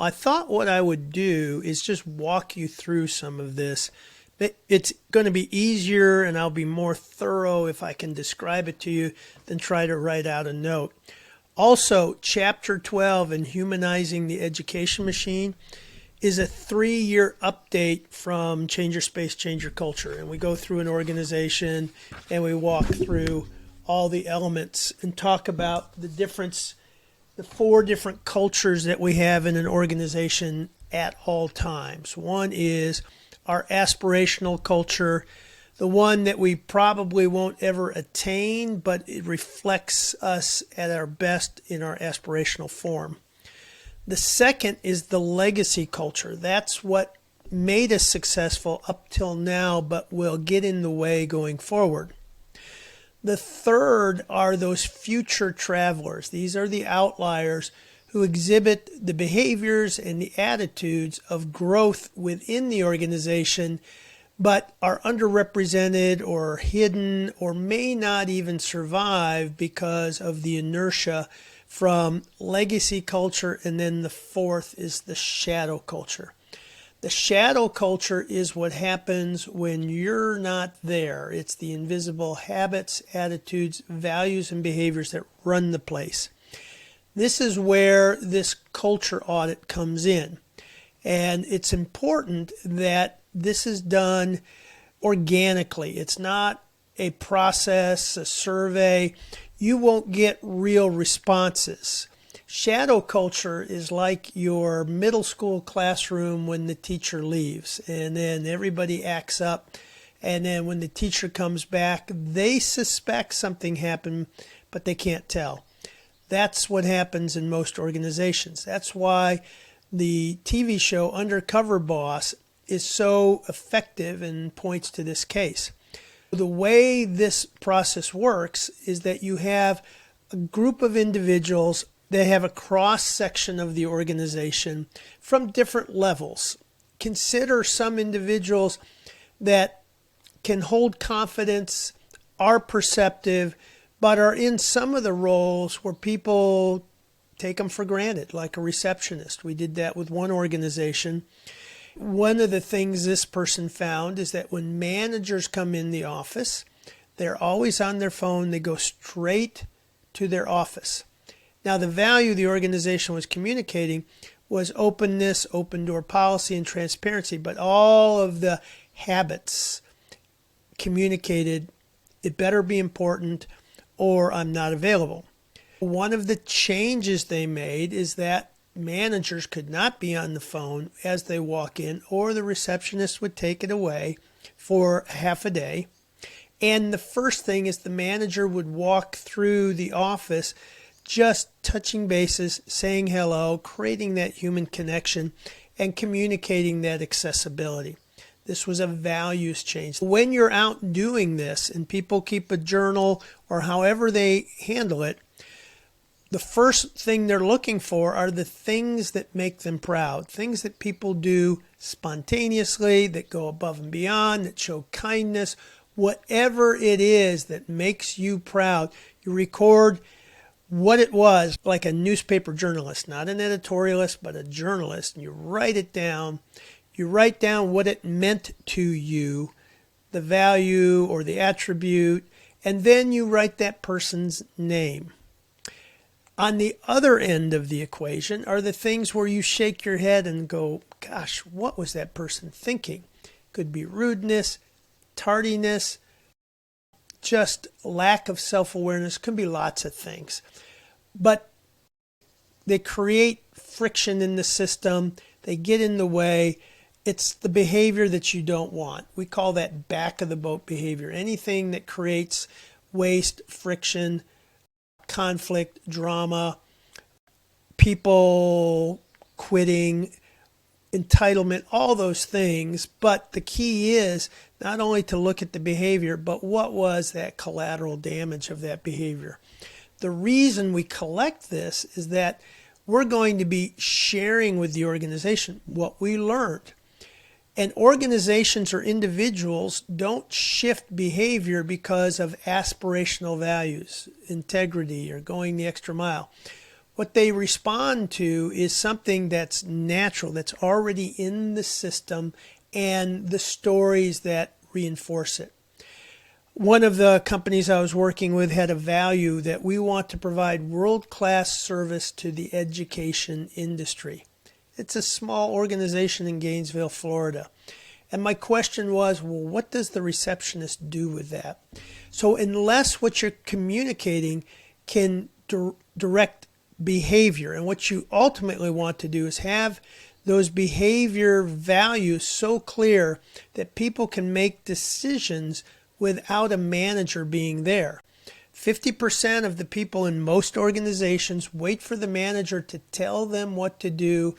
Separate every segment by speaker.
Speaker 1: I thought what I would do is just walk you through some of this. It's going to be easier and I'll be more thorough if I can describe it to you than try to write out a note. Also, Chapter 12 in Humanizing the Education Machine is a 3-year update from Change Your Space, Change Your Culture. And we go through an organization and we walk through all the elements and talk about the 4 different cultures that we have in an organization at all times. One is our aspirational culture, the one that we probably won't ever attain, but it reflects us at our best in our aspirational form. The second is the legacy culture. That's what made us successful up till now, but will get in the way going forward. The third are those future travelers. These are the outliers who exhibit the behaviors and the attitudes of growth within the organization, but are underrepresented or hidden or may not even survive because of the inertia from legacy culture. And then the fourth is the shadow culture. The shadow culture is what happens when you're not there. It's the invisible habits, attitudes, values, and behaviors that run the place. This is where this culture audit comes in. And it's important that this is done organically. It's not a process, a survey. You won't get real responses. Shadow culture is like your middle school classroom when the teacher leaves and then everybody acts up, and then when the teacher comes back they suspect something happened but they can't tell. That's what happens in most organizations. That's why the TV show Undercover Boss is so effective and points to this case. The way this process works is that you have a group of individuals. They have a cross-section of the organization from different levels. Consider some individuals that can hold confidence, are perceptive, but are in some of the roles where people take them for granted, like a receptionist. We did that with one organization. One of the things this person found is that when managers come in the office, they're always on their phone. They go straight to their office. Now, the value the organization was communicating was openness, open door policy, and transparency, but all of the habits communicated, it better be important or I'm not available. One of the changes they made is that managers could not be on the phone as they walk in, or the receptionist would take it away for half a day. And the first thing is the manager would walk through the office just touching bases, saying hello, creating that human connection, and communicating that accessibility. This was a values change. When you're out doing this and people keep a journal or however they handle it, the first thing they're looking for are the things that make them proud, things that people do spontaneously, that go above and beyond, that show kindness, whatever it is that makes you proud. You record what it was, like a newspaper journalist, not an editorialist, but a journalist, and you write it down. You write down what it meant to you, the value or the attribute, and then you write that person's name. On the other end of the equation are the things where you shake your head and go, gosh, what was that person thinking? Could be rudeness, tardiness, just lack of self-awareness, could be lots of things. But they create friction in the system. They get in the way. It's the behavior that you don't want. We call that back of the boat behavior. Anything that creates waste, friction, conflict, drama, people quitting, entitlement, all those things. But the key is not only to look at the behavior, but what was that collateral damage of that behavior. The reason we collect this is that we're going to be sharing with the organization what we learned. And organizations or individuals don't shift behavior because of aspirational values, integrity, or going the extra mile. What they respond to is something that's natural, that's already in the system, and the stories that reinforce it. One of the companies I was working with had a value that we want to provide world-class service to the education industry. It's a small organization in Gainesville, Florida. And my question was, well, what does the receptionist do with that? So unless what you're communicating can direct behavior, and what you ultimately want to do is have those behavior values so clear that people can make decisions without a manager being there. 50% of the people in most organizations wait for the manager to tell them what to do,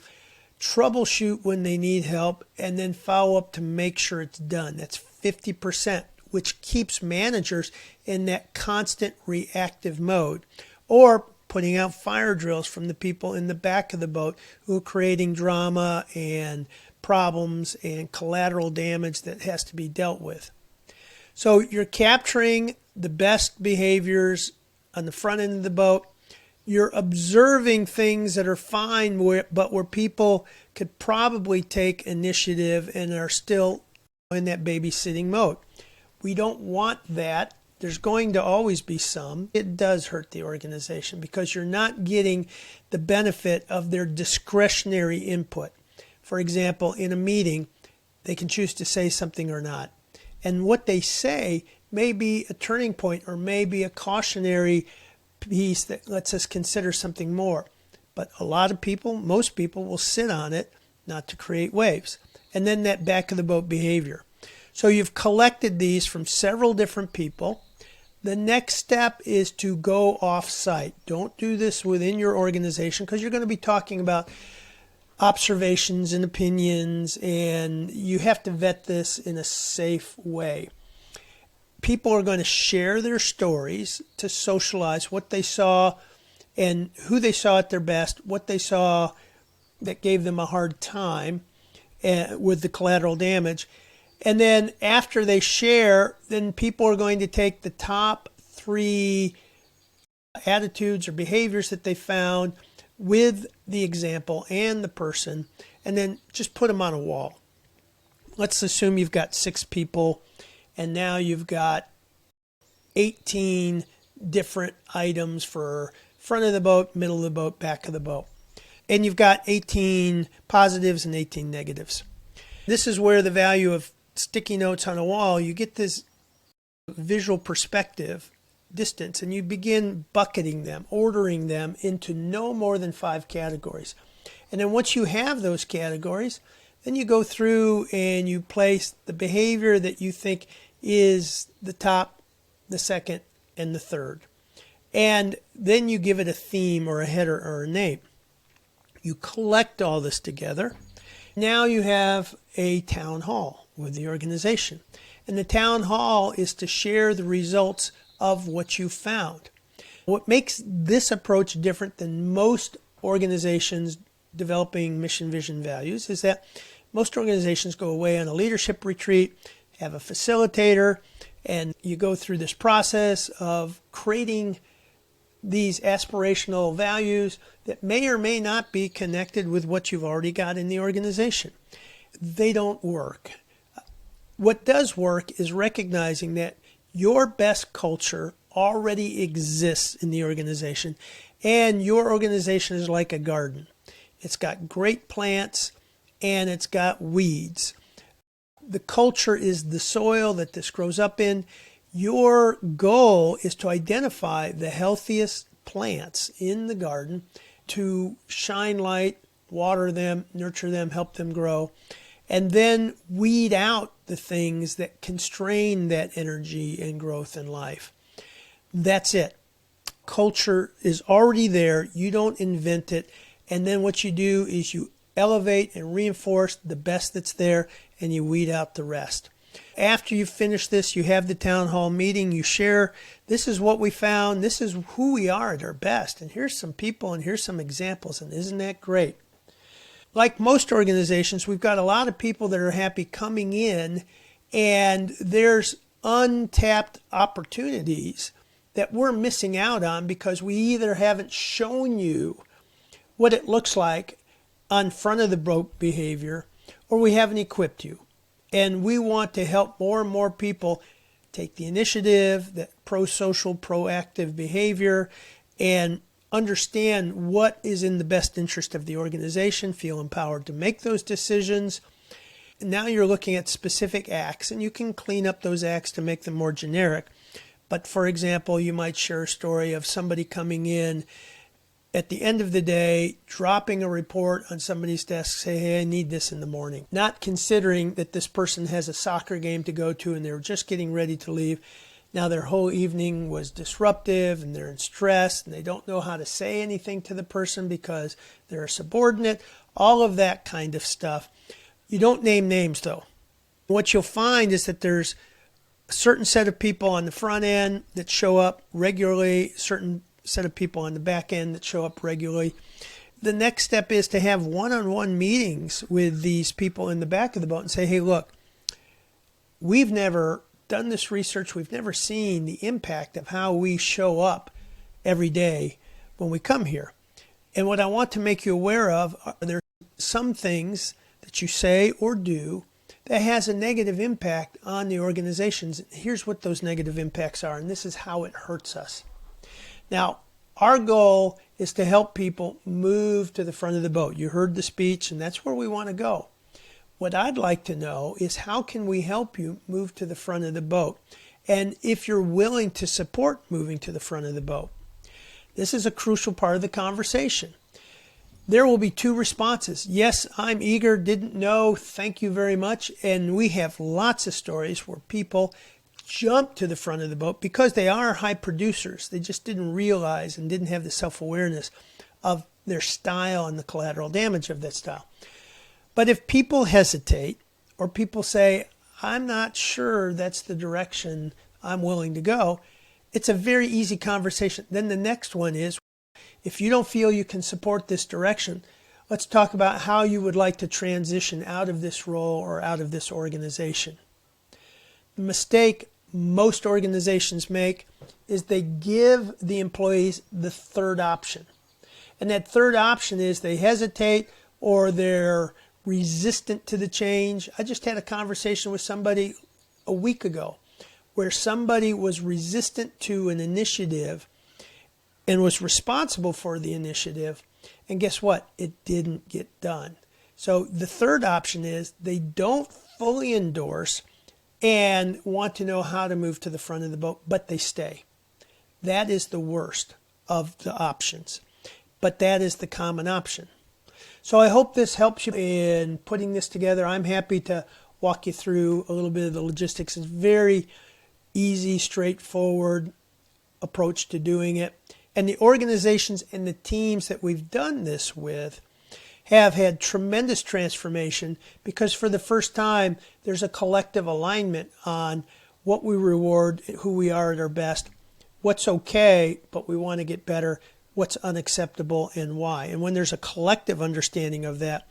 Speaker 1: troubleshoot when they need help, and then follow up to make sure it's done. That's 50%, which keeps managers in that constant reactive mode, or putting out fire drills from the people in the back of the boat who are creating drama and problems and collateral damage that has to be dealt with. So you're capturing the best behaviors on the front end of the boat. You're observing things that are fine, but where people could probably take initiative and are still in that babysitting mode. We don't want that. There's going to always be some. It does hurt the organization because you're not getting the benefit of their discretionary input. For example, in a meeting, they can choose to say something or not. And what they say may be a turning point or may be a cautionary piece that lets us consider something more. But a lot of people, most people, will sit on it not to create waves. And then that back of the boat behavior. So you've collected these from several different people. The next step is to go off-site. Don't do this within your organization because you're going to be talking about observations and opinions, and you have to vet this in a safe way. People are going to share their stories to socialize what they saw and who they saw at their best, what they saw that gave them a hard time with the collateral damage. And then after they share, then people are going to take the top 3 attitudes or behaviors that they found with the example and the person, and then just put them on a wall. Let's assume you've got 6 people, and now you've got 18 different items for front of the boat, middle of the boat, back of the boat. And you've got 18 positives and 18 negatives. This is where the value of sticky notes on a wall, you get this visual perspective distance, and you begin bucketing them, ordering them into no more than 5 categories. And then once you have those categories, then you go through and you place the behavior that you think is the top, the second, and the third. And then you give it a theme or a header or a name. You collect all this together. Now you have a town hall with the organization. And the town hall is to share the results of what you found. What makes this approach different than most organizations developing mission, vision, values is that most organizations go away on a leadership retreat, have a facilitator, and you go through this process of creating these aspirational values that may or may not be connected with what you've already got in the organization. They don't work. What does work is recognizing that your best culture already exists in the organization, and your organization is like a garden. It's got great plants and it's got weeds. The culture is the soil that this grows up in. Your goal is to identify the healthiest plants in the garden, to shine light, water them, nurture them, help them grow, and then weed out the things that constrain that energy and growth in life. That's it. Culture is already there. You don't invent it. And then what you do is you elevate and reinforce the best that's there, and you weed out the rest. After you finish this, you have the town hall meeting, you share, this is what we found, this is who we are at our best, and here's some people, and here's some examples, and isn't that great? Like most organizations, we've got a lot of people that are happy coming in, and there's untapped opportunities that we're missing out on because we either haven't shown you what it looks like on front of the boat behavior, or we haven't equipped you. And we want to help more and more people take the initiative, that pro-social, proactive behavior, and understand what is in the best interest of the organization, feel empowered to make those decisions. Now you're looking at specific acts, and you can clean up those acts to make them more generic. But for example, you might share a story of somebody coming in at the end of the day, dropping a report on somebody's desk, say, hey, I need this in the morning. Not considering that this person has a soccer game to go to and they're just getting ready to leave. Now their whole evening was disruptive and they're in stress and they don't know how to say anything to the person because they're a subordinate. All of that kind of stuff. You don't name names though. What you'll find is that there's a certain set of people on the front end that show up regularly, certain set of people on the back end that show up regularly. The next step is to have one-on-one meetings with these people in the back of the boat and say, hey, look, we've never done this research. We've never seen the impact of how we show up every day when we come here. And what I want to make you aware of are there some things that you say or do that has a negative impact on the organizations. Here's what those negative impacts are, and this is how it hurts us. Now, our goal is to help people move to the front of the boat. You heard the speech, and that's where we want to go. What I'd like to know is how can we help you move to the front of the boat? And if you're willing to support moving to the front of the boat. This is a crucial part of the conversation. There will be two responses. Yes, I'm eager, didn't know, thank you very much. And we have lots of stories where people jump to the front of the boat because they are high producers. They just didn't realize and didn't have the self-awareness of their style and the collateral damage of that style. But if people hesitate or people say, I'm not sure that's the direction I'm willing to go, it's a very easy conversation. Then the next one is, if you don't feel you can support this direction, let's talk about how you would like to transition out of this role or out of this organization. The mistake most organizations make is they give the employees the third option. And that third option is they hesitate or they're resistant to the change. I just had a conversation with somebody a week ago where somebody was resistant to an initiative and was responsible for the initiative. And guess what? It didn't get done. So the third option is they don't fully endorse and want to know how to move to the front of the boat, but they stay. That is the worst of the options, but that is the common option. So I hope this helps you in putting this together. I'm happy to walk you through a little bit of the logistics. It's very easy, straightforward approach to doing it. And the organizations and the teams that we've done this with have had tremendous transformation because for the first time, there's a collective alignment on what we reward, who we are at our best, what's okay, but we want to get better, what's unacceptable, and why. And when there's a collective understanding of that,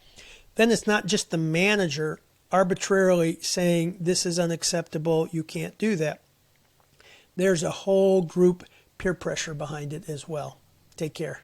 Speaker 1: then it's not just the manager arbitrarily saying, this is unacceptable, you can't do that. There's a whole group peer pressure behind it as well. Take care.